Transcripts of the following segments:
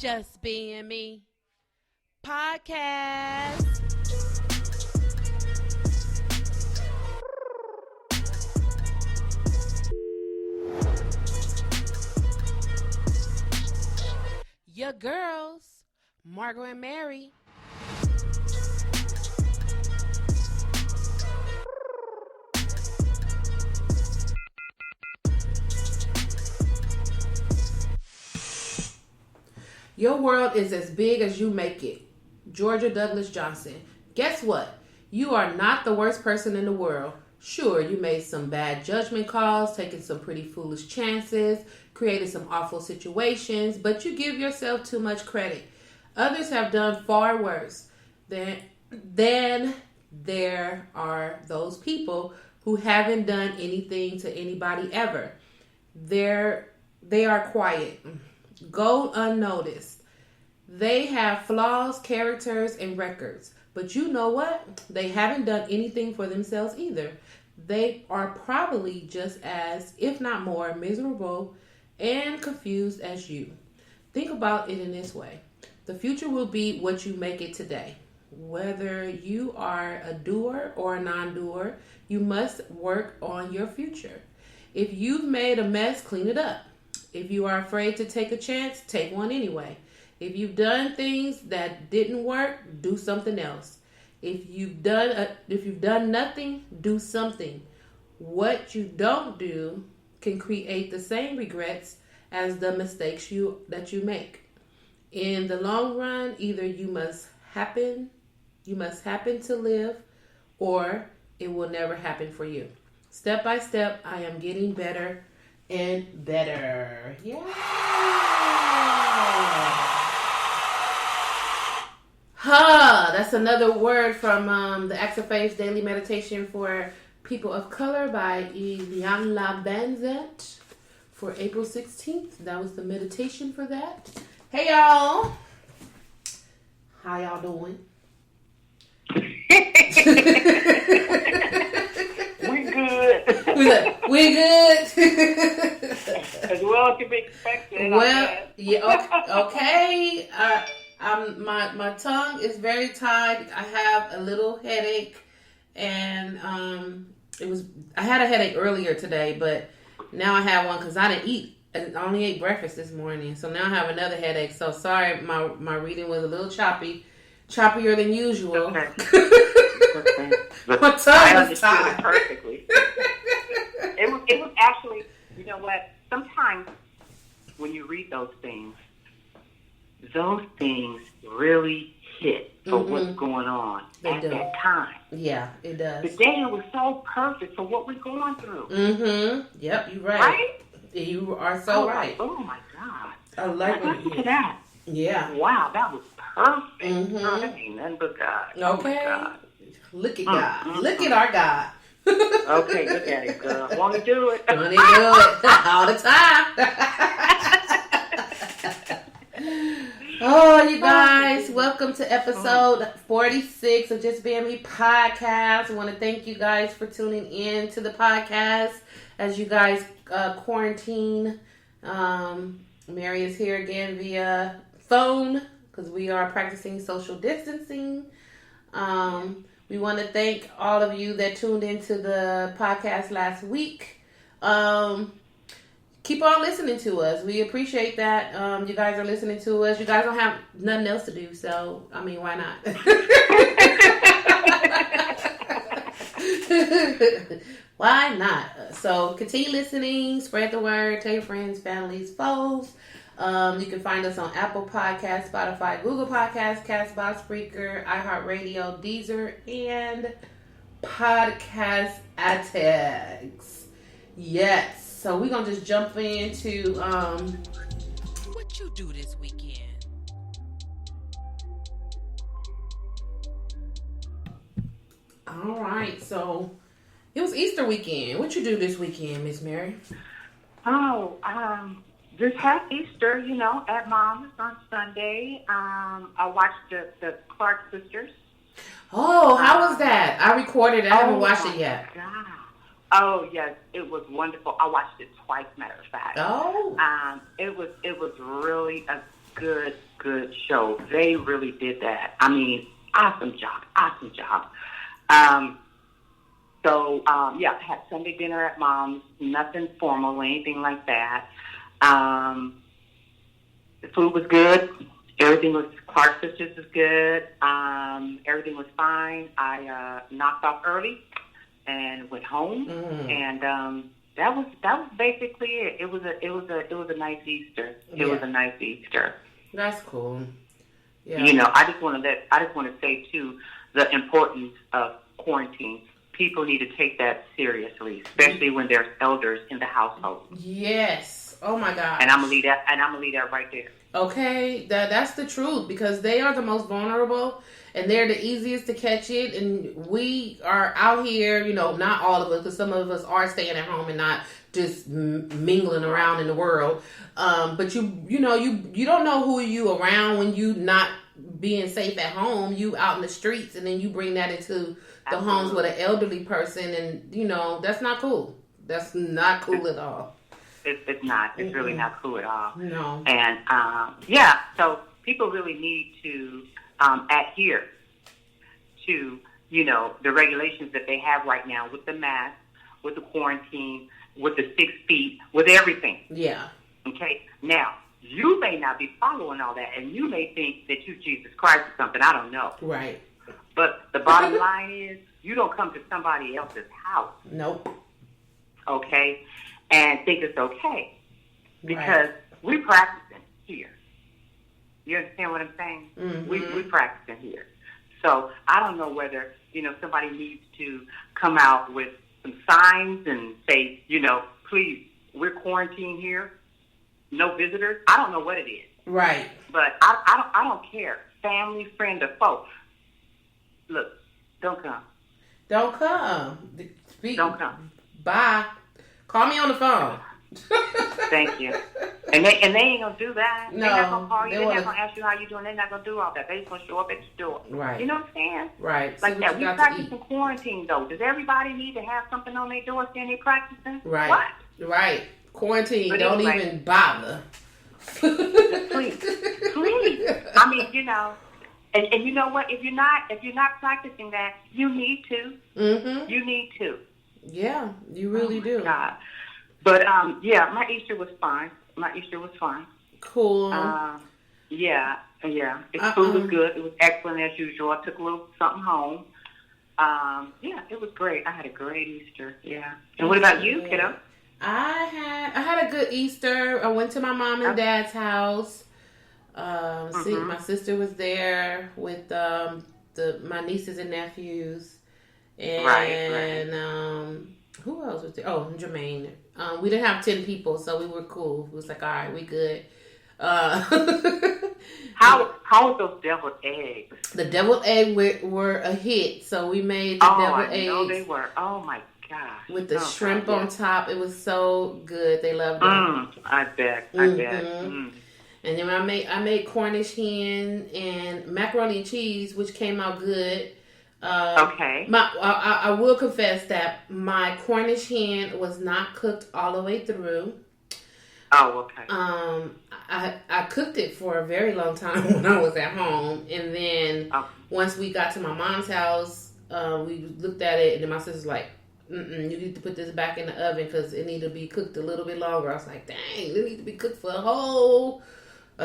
Just Being Me podcast. Your girls, Margaret and Mary. Your world is as big as you make it. Georgia Douglas Johnson. Guess what? You are not the worst person in the world. Sure, you made some bad judgment calls, taken some pretty foolish chances, created some awful situations, but you give yourself too much credit. Others have done far worse. Then there are those people who haven't done anything to anybody ever. They are quiet. Go unnoticed. They have flaws, characters, and records. But you know what? They haven't done anything for themselves either. They are probably just as, if not more, miserable and confused as you. Think about it in this way. The future will be what you make it today. Whether you are a doer or a non-doer, you must work on your future. If you've made a mess, clean it up. If you are afraid to take a chance, take one anyway. If you've done things that didn't work, do something else. If you've done nothing, do something. What you don't do can create the same regrets as the mistakes that you make. In the long run, either you must happen to live, or it will never happen for you. Step by step, I am getting better and better. Yeah. That's another word from the Acts of Faith Daily Meditation for People of Color by Iyanla Vanzant for April 16th. That was the meditation for that. Hey, y'all. How y'all doing? We good. We good. As well as can be expected. Well, yeah, okay. My tongue is very tied. I have a little headache, and I had a headache earlier today, but now I have one because I didn't eat. I only ate breakfast this morning, so now I have another headache. So sorry, my reading was a little choppier than usual. Okay. My tongue I is tied. understood it perfectly. It was actually, you know what? Sometimes when you read those things really hit for what's going on at that time. Yeah, it does. The day was so perfect for what we're going through. Mm-hmm. Yep, you're right. Right? You are so right. Oh my God. I like what Listen to that. Yeah. Wow, that was perfect. Mm-hmm. That ain't nothing but God. Okay. Oh my God. Look at God. Look at our God. Okay, look at it, girl. Want to do it? Want to do it all the time. Oh, you guys, welcome to episode 46 of Just Being Me podcast. I want to thank you guys for tuning in to the podcast as you guys quarantine. Mary is here again via phone because we are practicing social distancing. We want to thank all of you that tuned into the podcast last week. Keep on listening to us. We appreciate that. You guys are listening to us. You guys don't have nothing else to do, so, I mean, why not? Why not? So, continue listening. Spread the word. Tell your friends, families, foes. You can find us on Apple Podcasts, Spotify, Google Podcasts, Castbox, Spreaker, iHeartRadio, Deezer, and Podcast Addicts. Yes. So we're going to just jump into... What you do this weekend? All right. So it was Easter weekend. What you do this weekend, Miss Mary? Oh, just had Easter, at Mom's on Sunday. I watched the Clark sisters. Oh, how was that? I recorded it. I haven't watched it yet. God. Oh, yes, it was wonderful. I watched it twice, matter of fact. Oh. It was really a good show. They really did that. I mean, awesome job. I had Sunday dinner at Mom's. Nothing formal or anything like that. The food was good. Everything was, Clark Sisters was good. Everything was fine. I knocked off early and went home, and that was basically it. It was a nice Easter. It was a nice Easter. That's cool. Yeah. You know, I just want to say too, the importance of quarantine. People need to take that seriously, especially when there's elders in the household. Yes. Oh my God. And I'm gonna leave that right there. Okay, that's the truth, because they are the most vulnerable and they're the easiest to catch it. And we are out here, you know, not all of us, because some of us are staying at home and not just mingling around in the world. But you don't know who you around when you not being safe at home. You out in the streets, and then you bring that into the homes with an elderly person, and you know that's not cool. That's not cool at all. It's not. It's really not cool at all. No. And so people really need to adhere to, you know, the regulations that they have right now with the mask, with the quarantine, with the 6 feet, with everything. Yeah. Okay. Now, you may not be following all that, and you may think that you Jesus Christ or something. I don't know. Right. But the bottom line is, you don't come to somebody else's house. Nope. Okay. And think it's okay, because we're practicing here. You understand what I'm saying? Mm-hmm. We're practicing here. So I don't know whether, you know, somebody needs to come out with some signs and say, you know, please, we're quarantined here, no visitors. I don't know what it is. Right. But I don't care. Family, friend, or foe. Look, don't come. Don't come. Don't come. Bye. Call me on the phone. Thank you. And they ain't gonna do that. No, They're not gonna call you. They're wanna... not gonna ask you how you doing. They're not gonna do all that. They're just gonna show up at your door. Right. You know what I'm saying? Right. Like that. We practicing quarantine though. Does everybody need to have something on their door saying they're practicing? Right. What? Right. Quarantine. But don't anyway, even bother. Please. I mean, you know. And you know what? If you're not practicing that, you need to. Mm-hmm. You need to. Yeah, you really do. God. But my Easter was fine. Cool. Yeah. Its food was good. It was excellent as usual. I took a little something home. It was great. I had a great Easter. Yeah. And what about you, kiddo? I had a good Easter. I went to my mom and dad's house. My sister was there with my nieces and nephews, and right. Who else was there? Oh, Jermaine. We didn't have 10 people, so we were cool. It was like, all right, we good. How were those deviled eggs? The deviled egg were a hit, so we made the deviled eggs. Oh, they were. Oh my gosh. With the shrimp on top. It was so good. They loved it. I bet. And then I made Cornish hen and macaroni and cheese, which came out good. Okay. I will confess that my Cornish hen was not cooked all the way through. Oh, okay. I cooked it for a very long time when I was at home, and then once we got to my mom's house, we looked at it, and then my sister's like, you need to put this back in the oven because it needs to be cooked a little bit longer. I was like, dang, it needs to be cooked for a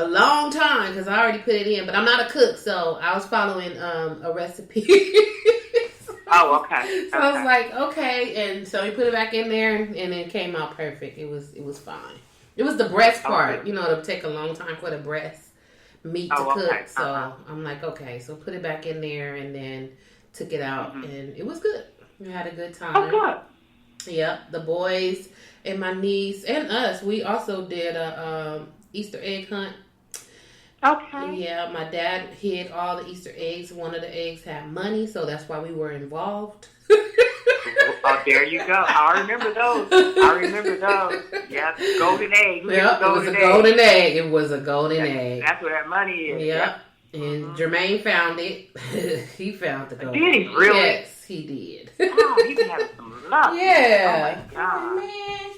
long time because I already put it in, but I'm not a cook, so I was following a recipe. Oh, okay. So I was like, okay, and so we put it back in there, and it came out perfect. It was fine. It was the breast part, Okay. it'll take a long time for the breast meat to cook. Okay. So I'm like, okay, so put it back in there, and then took it out, and it was good. We had a good time. Oh, good. Yep, the boys and my niece and us. We also did a Easter egg hunt. Okay. Yeah, my dad hid all the Easter eggs. One of the eggs had money, so that's why we were involved. Oh, there you go. I remember those. Yeah, golden egg. Yep, it was a golden egg. It was a golden egg. That's where that money is. Yep. And Jermaine found it. He found the golden egg. Did he really? Yes, he did. Oh, he's been having some luck. Yeah. Oh, my God. Oh, man.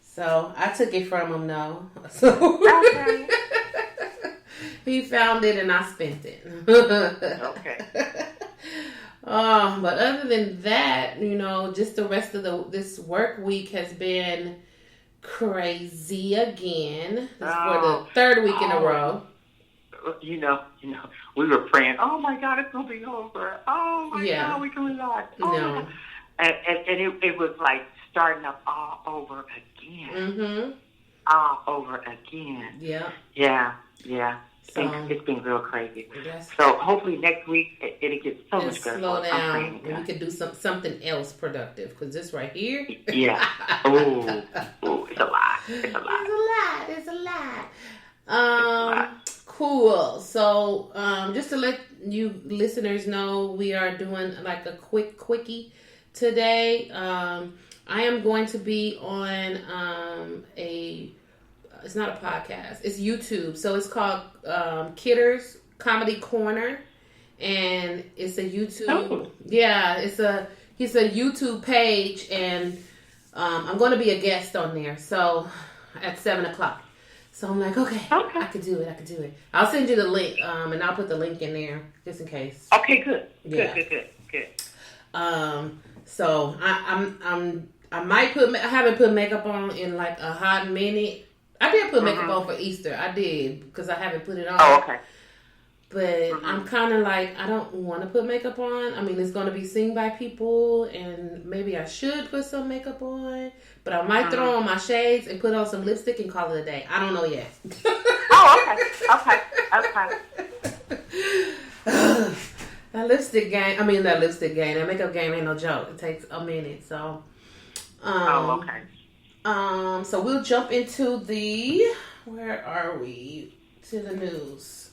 So, I took it from him, though. So. Okay. He found it and I spent it. Okay. But other than that, just the rest of this work week has been crazy again. This for the third week in a row. We were praying, oh my God, it's going to be over. Oh my God, we can relax. Oh no. And it was like starting up all over again. Mm-hmm. All over again. Yeah. Yeah. So, it's been real crazy. Yes. So hopefully next week it'll get so much better. Slow down. And we could do something else productive because this right here. Yeah. Oh, it's a lot. It's a lot. Cool. So, just to let you listeners know, we are doing like a quickie today. I am going to be on it's not a podcast, it's YouTube. So it's called Kidder's Comedy Corner, and it's a YouTube. Yeah, he's a YouTube page, and I'm going to be a guest on there. So at 7:00. So I'm like, okay, I could do it. I'll send you the link, and I'll put the link in there just in case. Okay, good. So I haven't put makeup on in like a hot minute. I did put makeup on for Easter. I did because I haven't put it on. Oh, okay. But I'm kind of like, I don't want to put makeup on. I mean, it's going to be seen by people, and maybe I should put some makeup on. But I might throw on my shades and put on some lipstick and call it a day. I don't know yet. Oh, okay. That makeup game ain't no joke. It takes a minute, so. Okay. So we'll jump into where are we? To the news.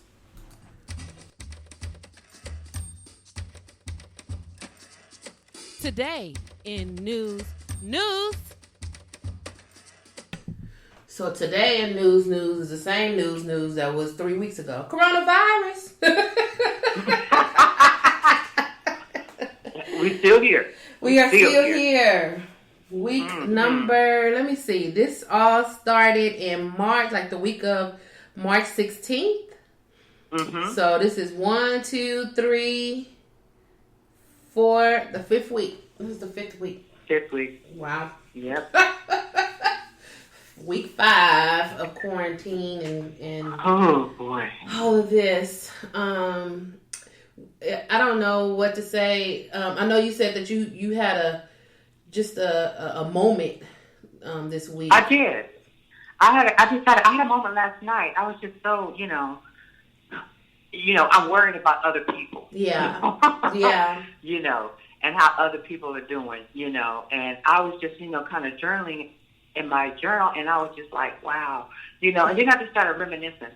Today in news. So today in news is the same news that was 3 weeks ago. Coronavirus. We're still here. We are still here. Week number, let me see. This all started in March, like the week of March 16th. Mm-hmm. So this is 1, 2, 3, 4, the 5th week. This is the 5th week. 5th week. Wow. Yep. Week 5 of quarantine and oh boy, all of this. I don't know what to say. I know you said that you had a moment this week. I did. I had a moment last night. I was just so I'm worried about other people. Yeah. Yeah. And how other people are doing. And I was just kind of journaling in my journal, and I was just like, wow, and then I just started reminiscing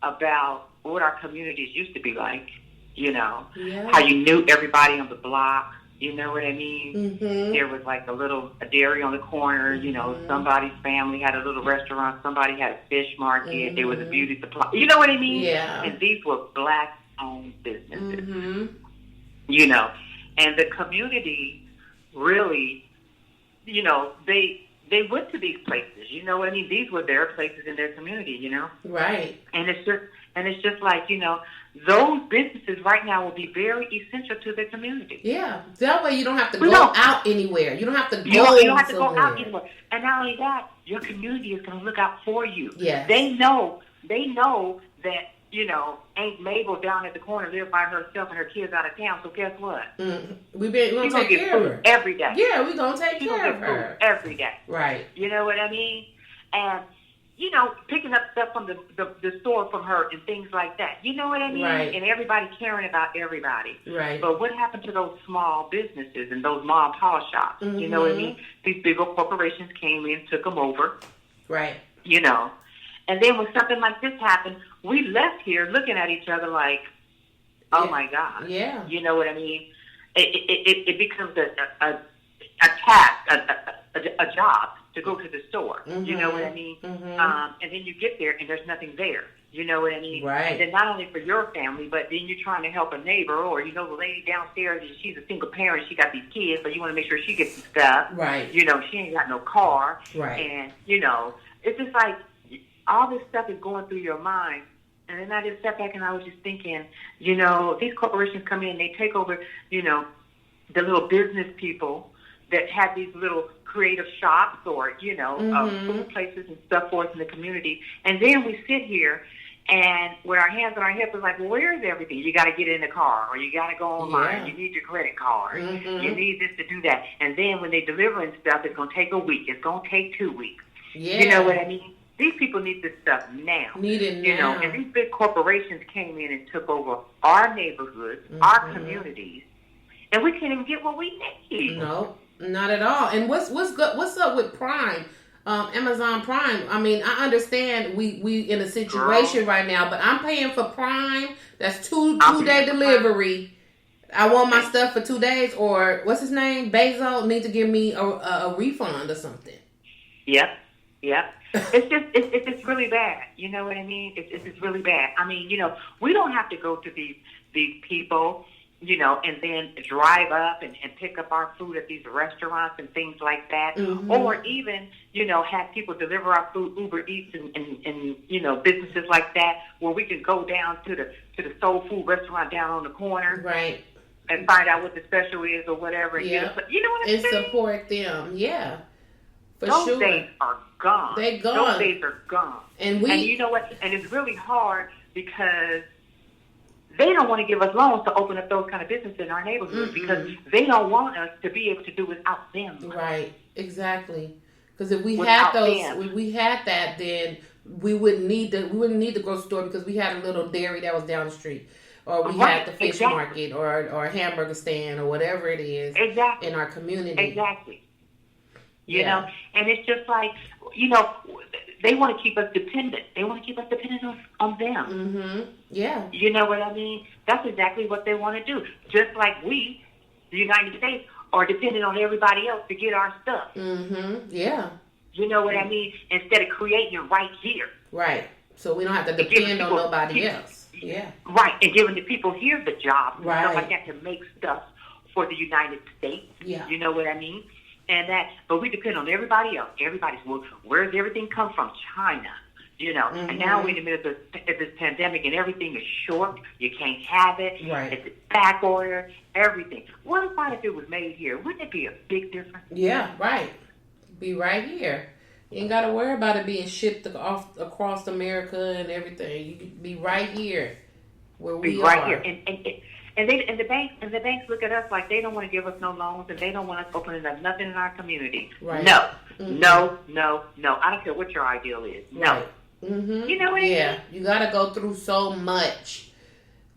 about what our communities used to be like, how you knew everybody on the block, you know what I mean? Mm-hmm. There was like a dairy on the corner, somebody's family had a little restaurant, somebody had a fish market, there was a beauty supply, you know what I mean? Yeah. And these were Black-owned businesses, mm-hmm. And the community really, they went to these places, you know what I mean? These were their places in their community, Right. And it's just like, those businesses right now will be very essential to their community. Yeah. That way you don't have to go out anywhere. You don't have to go You don't have to go out anywhere. And not only that, your community is going to look out for you. Yes. They know that, Aunt Mabel down at the corner lived by herself and her kids out of town. So guess what? Mm-hmm. We're going to take care of her every day. Yeah, we're going to take care of her food every day. Right. You know what I mean? And, picking up stuff from the store from her and things like that. You know what I mean? Right. And everybody caring about everybody. Right. But what happened to those small businesses and those mom and pop shops? Mm-hmm. You know what I mean? These bigger corporations came in, took them over. Right. And then when something like this happened, we left here looking at each other like, oh my God. Yeah. You know what I mean? It becomes a task, a job to go to the store. Mm-hmm. You know what I mean? Mm-hmm. And then you get there and there's nothing there. You know what I mean? Right. And then not only for your family, but then you're trying to help a neighbor or, the lady downstairs, she's a single parent, she got these kids, so you want to make sure she gets some stuff. Right. She ain't got no car. Right. And, it's just like, all this stuff is going through your mind. And then I just sat back and I was just thinking, you know, these corporations come in, they take over, you know, the little business people that have these little creative shops or, you know, food places and stuff for us in the community. And then we sit here and with our hands on our hips, it's like, well, where is everything? You got to get in the car, or you got to go online. Yeah. You need your credit card. You need this to do that. And then when they deliver and stuff, it's going to take a week. It's going to take 2 weeks. Yeah. You know what I mean? These people need this stuff now. Need it now. You know, and these big corporations came in and took over our neighborhoods, our communities, and we can't even get what we need. No, not at all. And what's good? What's up with Prime? Amazon Prime. I mean, I understand we in a situation right now, but I'm paying for Prime. That's two day delivery. I want my stuff for 2 days, or what's his name? Bezos need to give me a refund or something. Yep. It's just really bad. You know what I mean? It's just really bad. I mean, you know, we don't have to go to these people, you know, and then drive up and pick up our food at these restaurants and things like that. Or even, you know, have people deliver our food, Uber Eats and you know, businesses like that, where we can go down to the soul food restaurant down on the corner. Right. And find out what the special is or whatever. And Yeah. you know what I'm saying? And support them. Yeah. For Those sure. days are gone. They gone. Those days are gone. And you know what? And it's really hard because they don't want to give us loans to open up those kind of businesses in our neighborhood because they don't want us to be able to do without them. Right. Exactly. Because if we Without had those, them. if we had that, then we wouldn't need the grocery store because we had a little dairy that was down the street, or we had the fish market, or a hamburger stand, or whatever it is in our community. Exactly. You know, and it's just like, you know, they want to keep us dependent. They want to keep us dependent on them. Yeah. You know what I mean? That's exactly what they want to do. Just like we, the United States, are dependent on everybody else to get our stuff. Yeah. You know what I mean? Instead of creating it right here. Right. So we don't have to depend on nobody else. Yeah. Right. And giving the people here the jobs and stuff Right. like that to make stuff for the United States. Yeah. You know what I mean? And that, but we depend on everybody else. Everybody's, well, where does everything come from? China. You know, and now we're in the middle of this pandemic and everything is short. You can't have it. Right. It's back order, everything. What about if it was made here? Wouldn't it be a big difference? Yeah, right. Be right here. You ain't got to worry about it being shipped across America and everything. You can be right here where we are. Right here. And the banks look at us like they don't want to give us no loans and they don't want us opening up nothing in our community. Right. No. No. I don't care what your ideal is. No. Right. You know what I mean? Yeah. You got to go through so much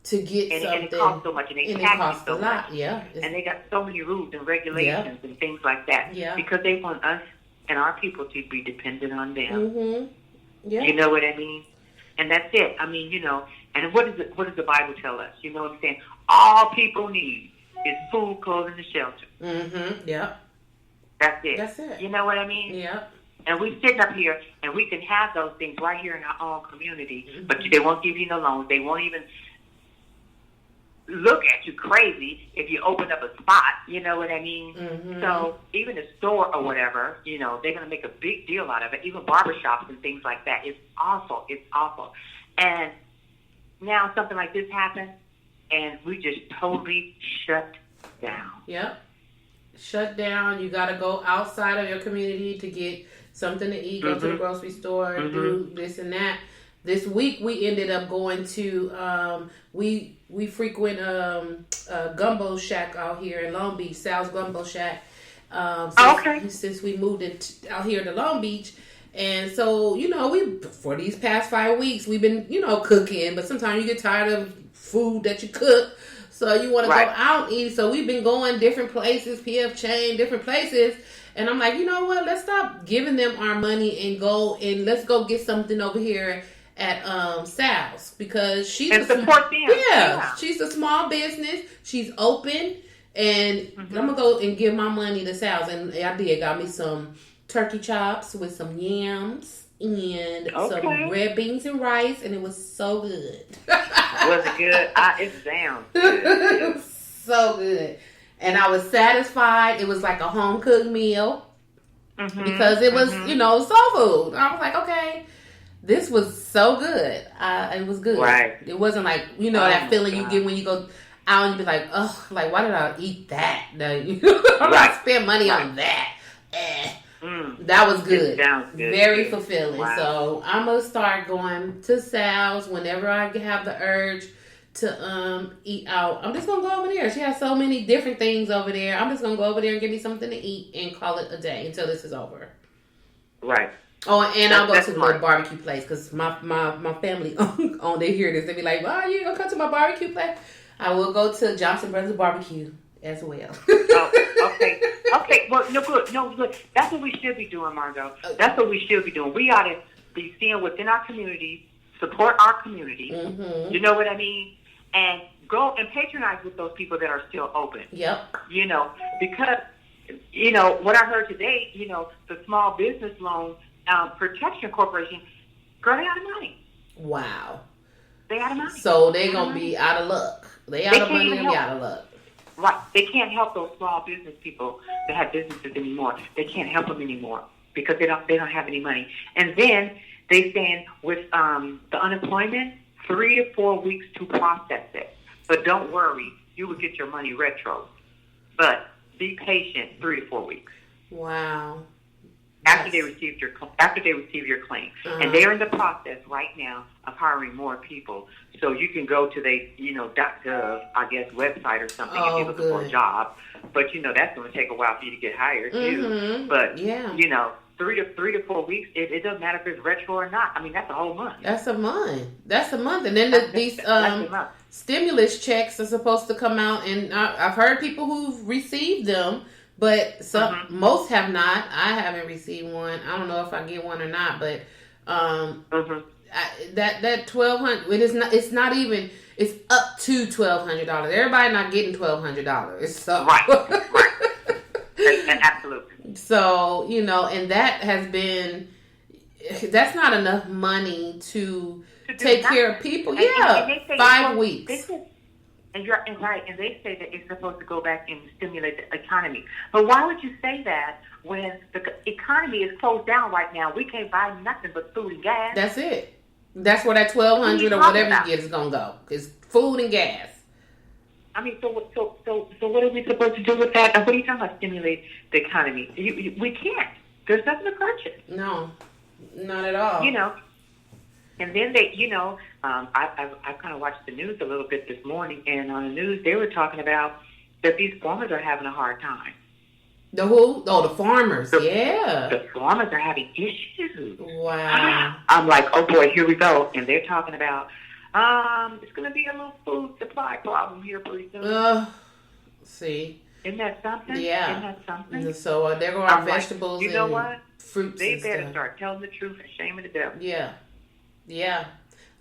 to get something. And it costs so much, and they it tax costs you so a lot. much. Yeah. And they got so many rules and regulations and things like that. Yeah. Because they want us and our people to be dependent on them. Yeah. You know what I mean? And that's it. I mean, you know, and what does the Bible tell us? You know what I'm saying? All people need is food, clothing, and shelter. Yep. That's it. That's it. You know what I mean? Yep. And we sitting up here, and we can have those things right here in our own community, but they won't give you no loans. They won't even look at you crazy if you open up a spot. You know what I mean? So even a store or whatever, you know, they're going to make a big deal out of it. Even barbershops and things like that. It's awful. It's awful. And now something like this happens, and we just totally shut down. Yep. Shut down. You got to go outside of your community to get something to eat, go to the grocery store, do this and that. This week we ended up going to, we frequent a gumbo shack out here in Long Beach, Sal's Gumbo Shack. Since we moved out here to Long Beach. And so, you know, for these past 5 weeks, we've been, you know, cooking. But sometimes you get tired of food that you cook. So you want to go out and eat. So we've been going different places, PF Chain, different places. And I'm like, you know what? Let's stop giving them our money and let's go get something over here at Sal's, because she's support them. Yeah, she's a small business. She's open, and I'm gonna go and give my money to Sal's. And I did. Got me some turkey chops with some yams and some red beans and rice, and it was so good. Was it good? It sounds good. So good. And I was satisfied. It was like a home cooked meal because it was, you know, soul food. I was like, okay, This was so good. It was good. Right. It wasn't like, Oh that my feeling you God. get when you go out and you be like, oh, like, why did I eat that? No, I'm Right. not spend money Right. on that. Mm. That was good. It sounds good. Very too. fulfilling. Wow. So I'm gonna start going to Sal's whenever I have the urge to eat out. I'm just gonna go over there. She has so many different things over there. I'm just gonna go over there and get me something to eat and call it a day until this is over. Right. Oh, and I'll go That's to the smart. barbecue place because my family on they hear this, they be like, "Well, you gonna come to my barbecue place?" I will go to Johnson Brothers Barbecue as well. Oh, okay. Okay. Well, no good. No good. That's what we should be doing, Margot. That's what we should be doing. We ought to be seeing within our community, support our community. Mm-hmm. You know what I mean? And go and patronize with those people that are still open. Yep. Because what I heard today, the Small Business Loan Protection Corporation, girl, they out of money. Wow. They out of money. So they gonna be out of luck. They out of money and be out of luck. Right. They can't help those small business people that have businesses anymore. They can't help them anymore because they don't have any money. And then they saying with the unemployment, 3 to 4 weeks to process it. But don't worry, you will get your money retro. But be patient, 3 to 4 weeks. Wow. After they receive your claim. Uh-huh. And they're in the process right now of hiring more people. So you can go to the .gov, I guess, website or something if you're looking for a job. But that's going to take a while for you to get hired too. But 3 to 4 weeks, it doesn't matter if it's retro or not. I mean, that's a whole month. That's a month. And then these stimulus checks are supposed to come out, and I've heard people who've received them. But most have not. I haven't received one. I don't know if I get one or not. But that $1,200. It is not. It's not even. It's up to $1,200. Everybody not getting $1,200. So Right. Absolutely. So and that has been. That's not enough money to take care of people. And they say 5 weeks. They say, and you're right, and they say that it's supposed to go back and stimulate the economy. But why would you say that when the economy is closed down right now? We can't buy nothing but food and gas. That's it. That's where that $1,200 or whatever you get is gonna go. It's food and gas. I mean, so what are we supposed to do with that? And what are you talking about? Stimulate the economy? We can't. There's nothing to purchase. No, not at all. And then they, I kind of watched the news a little bit this morning, and on the news they were talking about that these farmers are having a hard time. The who? Oh, the farmers. The farmers are having issues. Wow. I'm like, oh boy, here we go. And they're talking about it's going to be a little food supply problem here pretty soon. See. Isn't that something? Yeah. Isn't that something? So there go our vegetables. You know and what? Fruits. They and better stuff. start telling the truth and shaming the devil. Yeah.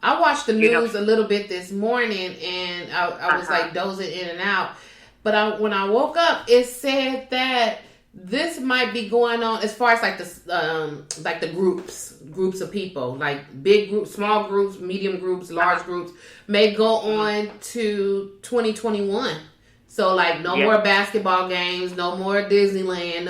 I watched the news a little bit this morning, and I was like dozing in and out. But when I woke up, it said that this might be going on as far as like the groups of people, like big groups, small groups, medium groups, large groups, may go on to 2021. So like no more basketball games, no more Disneyland,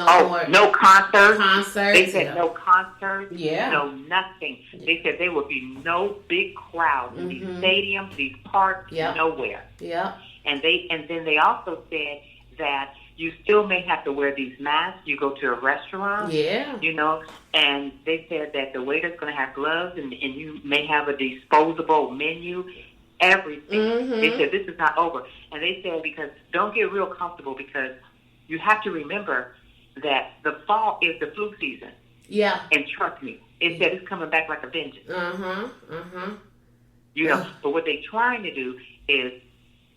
no concerts. Concerts. They said no concerts. Yeah. No nothing. They said there would be no big crowds in these stadiums, these parks, nowhere. Yeah. And then they also said that you still may have to wear these masks. You go to a restaurant. Yeah. And they said that the waiter's going to have gloves, and you may have a disposable menu. Everything. They said this is not over. And they said because don't get real comfortable because you have to remember that the fall is the flu season. Yeah. And trust me, it said it's coming back like a vengeance. But what they're trying to do is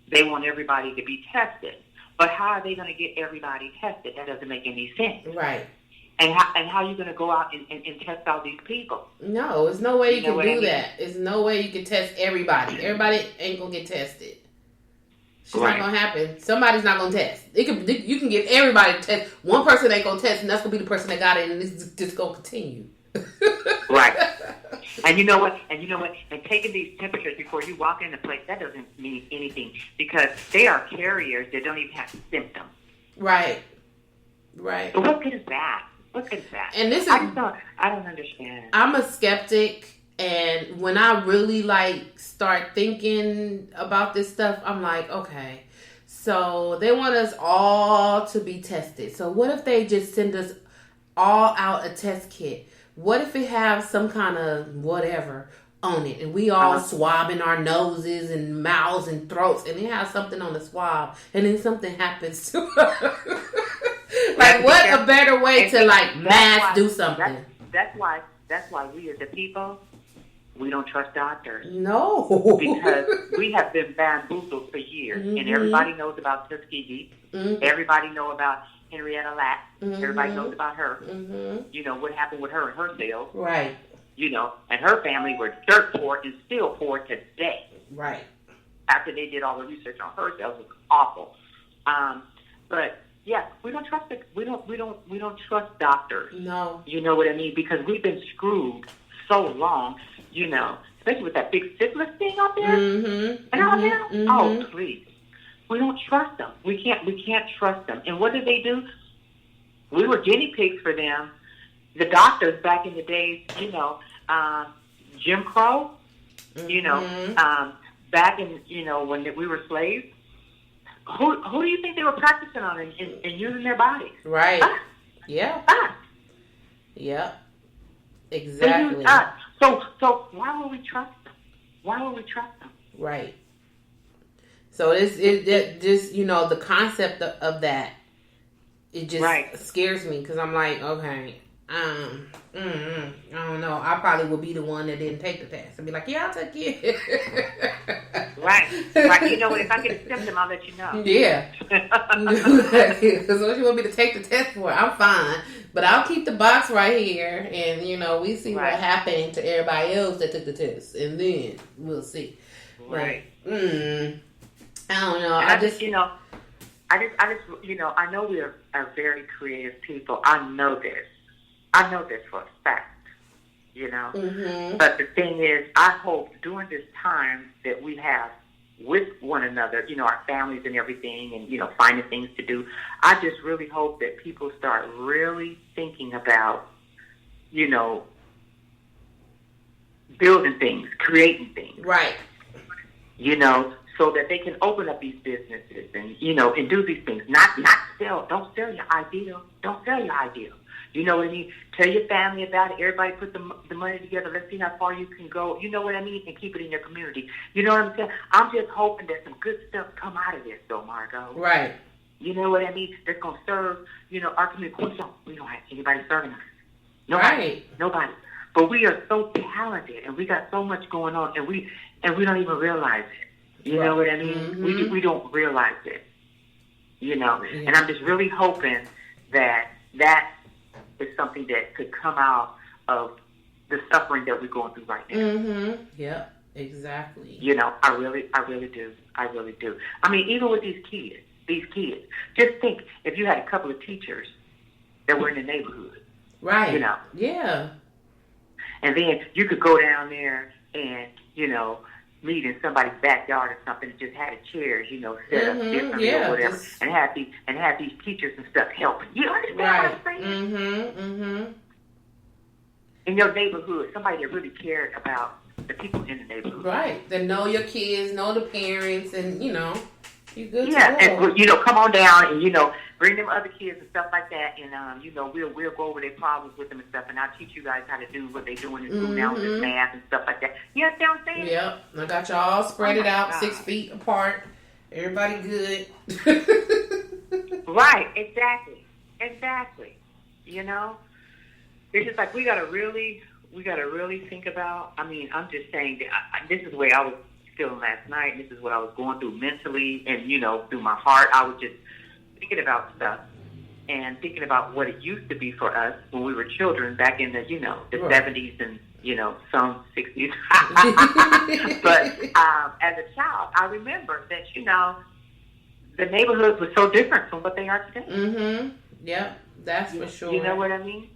they want everybody to be tested. But how are they going to get everybody tested? That doesn't make any sense. Right. And how are you going to go out and test all these people? No, there's no way you can do I mean? that. There's no way you can test everybody. Everybody ain't going to get tested. It's just not going to happen. Somebody's not going to test. You can get everybody to test. One person ain't going to test, and that's going to be the person that got it, and it's just going to continue. Right. And you know what? And taking these temperatures before you walk in the place, that doesn't mean anything because they are carriers that don't even have symptoms. Right. But what good is that? And this is I don't understand. I'm a skeptic. And when I really like start thinking about this stuff, I'm like, okay, so they want us all to be tested. So what if they just send us all out a test kit? What if it has some kind of whatever on it, and we all swabbing our noses and mouths and throats, and it has something on the swab, and then something happens to us? Like, what a better way to like mass do something? That's why we as the people, we don't trust doctors. No, because we have been bamboozled for years, and everybody knows about Tuskegee. Everybody knows about Henrietta Lacks. Everybody knows about her. You know what happened with her and her sales. Right. You know, and her family were dirt poor and still poor today. Right. After they did all the research on her sales, it was awful. But yeah, we don't trust it. We don't trust doctors. No. You know what I mean? Because we've been screwed so long. You know, especially with that big syphilis thing out there. And out there. Oh, please. We don't trust them. We can't trust them. And what did they do? We were guinea pigs for them. The doctors back in the days, you know, Jim Crow, you know, back in, you know, when we were slaves, who do you think they were practicing on and using their bodies? Right. Us. Yeah. Us. Yeah. Exactly. They used us. So why would we trust them? Why would we trust them? Right. So it just, you know, the concept of that, it just scares me, because I'm like, okay, I don't know. I probably would be the one that didn't take the test. I'd be like, yeah, I'll take it. Right. You know what? If I get a symptom, I'll let you know. Yeah. Because what you want me to take the test for? I'm fine. But I'll keep the box right here, and, you know, we see what happened to everybody else that took the test, and then we'll see. Right. But, I don't know. I just, you know, I know we are very creative people. I know this for a fact, you know. But the thing is, I hope during this time that we have with one another, you know, our families and everything, and, you know, finding things to do, I just really hope that people start really thinking about, you know, building things, creating things. Right. You know, so that they can open up these businesses and, you know, and do these things. Don't sell your ideal. Don't sell your ideal. You know what I mean? Tell your family about it. Everybody put the money together. Let's see how far you can go. You know what I mean? And keep it in your community. You know what I'm saying? I'm just hoping that some good stuff come out of this, though, Margot. Right. You know what I mean? That's going to serve, you know, our community. We don't have anybody serving us. Nobody. But we are so talented, and we got so much going on, and we don't even realize it. You know what I mean? We don't realize it. You know? And I'm just really hoping that is something that could come out of the suffering that we're going through right now. Yep, exactly. You know, I really do. I mean, even with these kids, just think if you had a couple of teachers that were in the neighborhood. Right. You know? Yeah. And then you could go down there and, you know, meet in somebody's backyard or something, and just had a chairs, you know, set up differently or whatever, and have these teachers and stuff helping. You understand what I'm saying? In your neighborhood, somebody that really cared about the people in the neighborhood. Right. That know your kids, know the parents, and, you know, you good to go. And, you know, come on down and, you know, bring them other kids and stuff like that, and, you know, we'll go over their problems with them and stuff, and I'll teach you guys how to do what they're doing in school now with this math and stuff like that. You understand what I'm saying? Yep. I got y'all spread it out 6 feet apart. Everybody good. Right. Exactly. You know? It's just like we gotta really think about, I mean, I'm just saying that this is the way I was feeling last night, and this is what I was going through mentally and, you know, through my heart. I was just thinking about stuff and thinking about what it used to be for us when we were children back in the, you know, the 70s and, you know, some 60s. But as a child, I remember that, you know, the neighborhoods were so different from what they are today. Yeah, that's for sure. You know what I mean?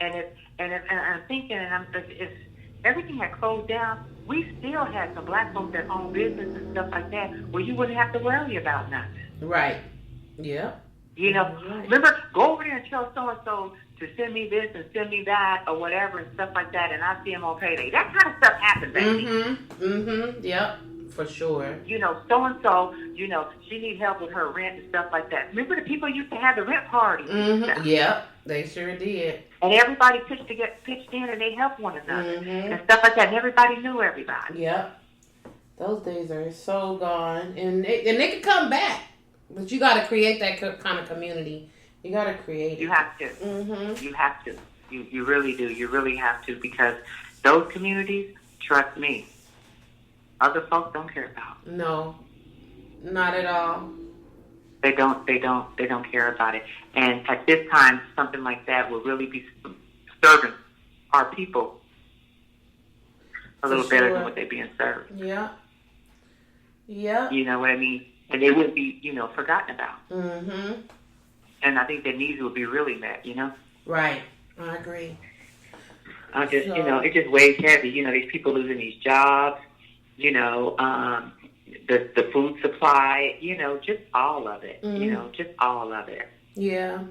And I'm thinking, if everything had closed down, we still had some black folks that own business and stuff like that, where you wouldn't have to worry about nothing. Right. Yeah. You know, remember, go over there and tell so-and-so to send me this and send me that or whatever and stuff like that, and I see them on payday. That kind of stuff happens, baby. Yep, for sure. You know, so-and-so, you know, she needs help with her rent and stuff like that. Remember the people used to have the rent parties and stuff? Yep, they sure did. And everybody pitched in and they helped one another and stuff like that. And everybody knew everybody. Yep. Those days are so gone. And they can come back. But you got to create that kind of community. You got to create it. You have to. Mm-hmm. You have to. You really do. You really have to, because those communities, trust me, other folks don't care about. No, not at all. They don't care about it. And at this time, something like that will really be serving our people a little better than what they're being served. Yeah. Yeah. You know what I mean? And they wouldn't be, you know, forgotten about. Mm-hmm. And I think their needs would be really met, you know? Right. I agree. You know, it just weighs heavy. You know, these people losing these jobs, you know, the food supply, you know, just all of it. Mm-hmm. You know, just all of it. Yeah.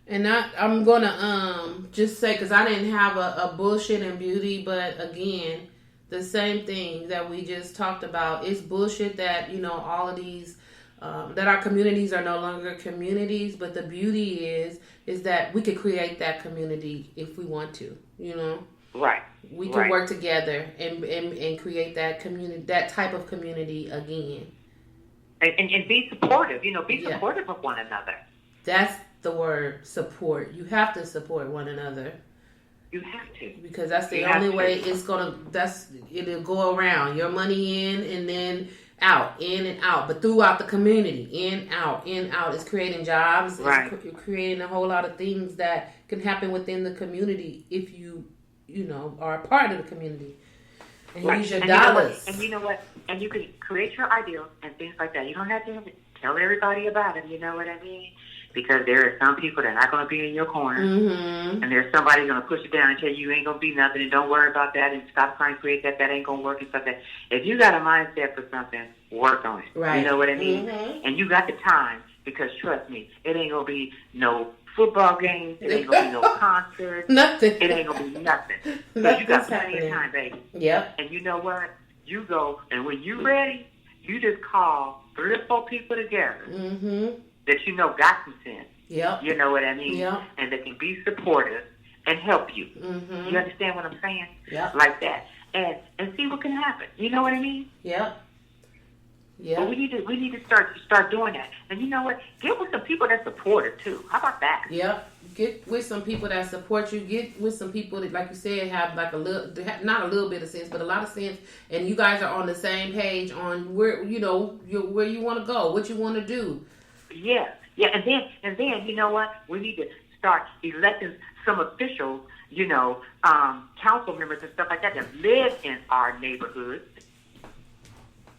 And I'm going to just say, because I didn't have a bullshit and beauty, but again, the same thing that we just talked about. It's bullshit that, you know, all of these, that our communities are no longer communities, but the beauty is that we could create that community if we want to, you know? Right. We can work together and create that community, that type of community again. And be supportive, you know, be supportive of one another. That's the word, support. You have to support one another. You have to. Because that's the only way it'll go around. Your money in and then out, in and out. But throughout the community, in, out. It's creating jobs. Right. It's creating a whole lot of things that can happen within the community if you know, are a part of the community. And use your dollars. You know what? And you can create your ideals and things like that. You don't have to tell everybody about it. You know what I mean? Because there are some people that are not going to be in your corner. Mm-hmm. And there's somebody going to push it down and tell you ain't going to be nothing and don't worry about that and stop trying to create that ain't going to work and stuff like that. If you got a mindset for something, work on it. Right. You know what I mean? Mm-hmm. And you got the time, because trust me, it ain't going to be no football games. It ain't going to be no concerts. Nothing. It ain't going to be nothing. So you got plenty of time, baby. Yep. And you know what? You go, and when you ready, you just call 3 or 4 people together. Mm-hmm. That you know got some sense. Yep. You know what I mean? Yep. And they can be supportive and help you. Mm-hmm. You understand what I'm saying? Yep. Like that. And see what can happen. You know what I mean? Yep. Yeah. But we need to start doing that. And you know what? Get with some people that support it too. How about that? Yep. Get with some people that support you. Get with some people that, like you said, have like not a little bit of sense, but a lot of sense. And you guys are on the same page on where where you want to go, what you want to do. Yeah. Yeah. And then you know what? We need to start electing some officials, you know, council members and stuff like that live in our neighborhoods.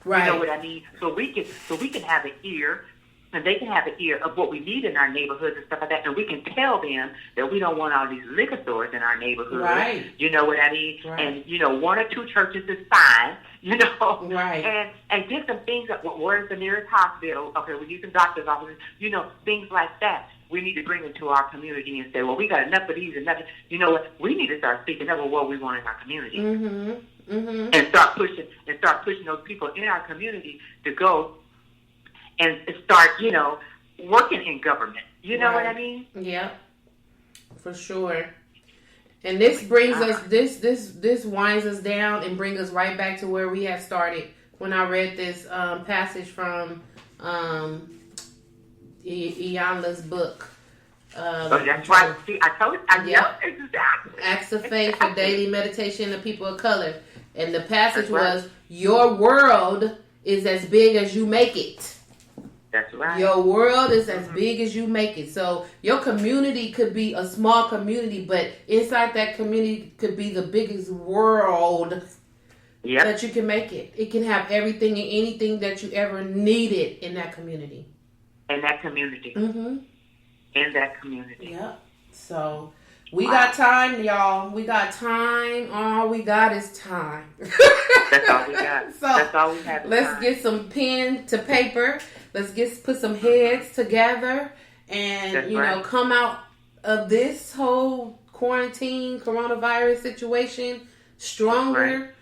Right. You know what I mean? So we can have an ear, and they can have an ear of what we need in our neighborhoods and stuff like that, and we can tell them that we don't want all these liquor stores in our neighborhood. Right. You know what I mean? Right. And 1 or 2 churches is fine. You know. Right. And get some things. Where's the nearest hospital? Okay, we're using doctors' offices. You know, things like that. We need to bring into our community and say, well, we got enough of these and nothing. You know what? We need to start speaking up of what we want in our community. Mm-hmm. Mm-hmm. And start pushing those people in our community to go and start, working in government. You know what I mean? Yeah, for sure. And this brings us, this winds us down and brings us right back to where we had started when I read this passage from Iyanla's book. That's right. See, I told you. Exactly. Acts of Faith for Daily Meditation of People of Color. And the passage was, your world is as big as you make it. That's right. Your world is as big as you make it. So your community could be a small community, but inside that community could be the biggest world that you can make it. It can have everything and anything that you ever needed in that community. In that community. Mm-hmm. In that community. Yep. So we got time, y'all. We got time. All we got is time. That's all we got. So that's all we have. Let's get some pen to paper. Let's put some heads together and come out of this whole quarantine coronavirus situation stronger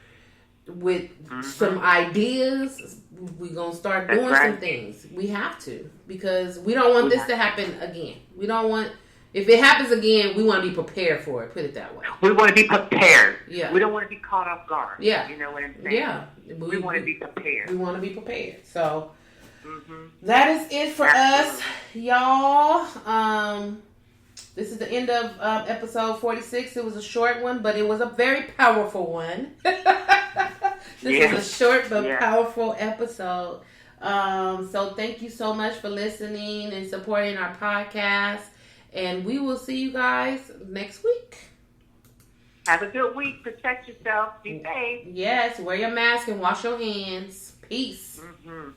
with some ideas. We're going to start doing some things. We have to, because we don't want this to happen again. We don't want, if it happens again, we want to be prepared for it. Put it that way. We want to be prepared. Yeah. We don't want to be caught off guard. Yeah. You know what I'm saying? Yeah. We want to be prepared. We want to be prepared. So that is it for us, y'all. This is the end of episode 46. It was a short one, but it was a very powerful one. This was a short but powerful episode. So thank you so much for listening and supporting our podcast. And we will see you guys next week. Have a good week. Protect yourself. Be safe. Yes. Wear your mask and wash your hands. Peace. Mm-hmm.